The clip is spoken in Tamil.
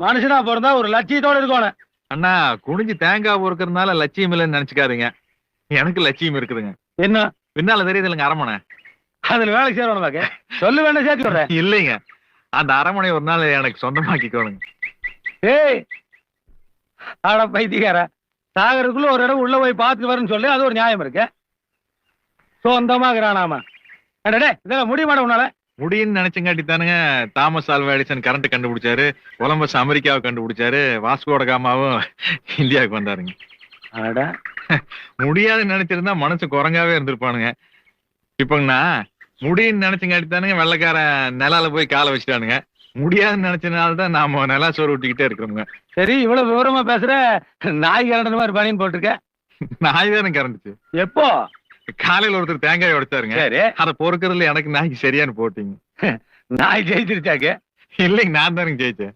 மனுஷனா பிறந்தா ஒரு லட்சியத்தோட இருக்கணும். அண்ணா குனிஞ்சு தேங்காய் பொறுக்கிறதுனால லட்சியம் இல்லைன்னு நினைச்சுக்காதீங்க. எனக்கு லட்சியம் இருக்குதுங்க. என்ன? பின்னால தெரியுது இல்லைங்க அரமனை. அதுல வேலை செய்யறவன பாக்க சொல்லு வேண்டாம் சேர்த்து விடுறேன். இல்லைங்க, அந்த அரமனை ஒரு நாள் எனக்கு சொந்தமாக்கிக்கோணுங்க. ஏய் ஆட பைத்தியக்கார, சாகருக்குள்ள ஒரு இடம் உள்ள போய் பார்த்துட்டு வரேன்னு சொல்லி அது ஒரு நியாயம் இருக்கு. சொந்தமாகறானாமா இதெல்லாம் முடிய மாட்டேன் உன்னால. முடியும்னு நினைச்சங்காட்டி தானுங்க தாமஸ் ஆல்வா எடிசன் கரண்ட் கண்டுபிடிச்சாரு, கொலம்பஸ் அமெரிக்காவை கண்டுபிடிச்சாரு, வாஸ்கோட காமாவும் இந்தியாவுக்கு வந்தாருங்க. முடியாதுன்னு நினைச்சிருந்தா மனசு குரங்காவே இருந்திருப்பானுங்க. இப்பங்கண்ணா முடியும்னு நினைச்சங்காட்டி தானுங்க வெள்ளைக்காரன் நிலால போய் காலை வச்சுட்டானுங்க. முடியாதுன்னு நினைச்சனால்தான் நாம நிலா சோறு விட்டுக்கிட்டே இருக்கிறோங்க. சரி, இவ்வளவு விவரமா பேசுற. நாய் கரண்ட மாதிரி பனியன் போட்டிருக்க. நாய் தானே கறந்துச்சு. எப்போ? காலையில ஒருத்தர் தேங்காய் உடைச்சாருங்க. அதை பொறுக்கிறதுல எனக்கு நாய்க்கு சரியானு போட்டீங்க. நாய் ஜெயிச்சிருச்சாக்கு? இல்லைங்க, நான் தானுங்க ஜெயிச்சேன்.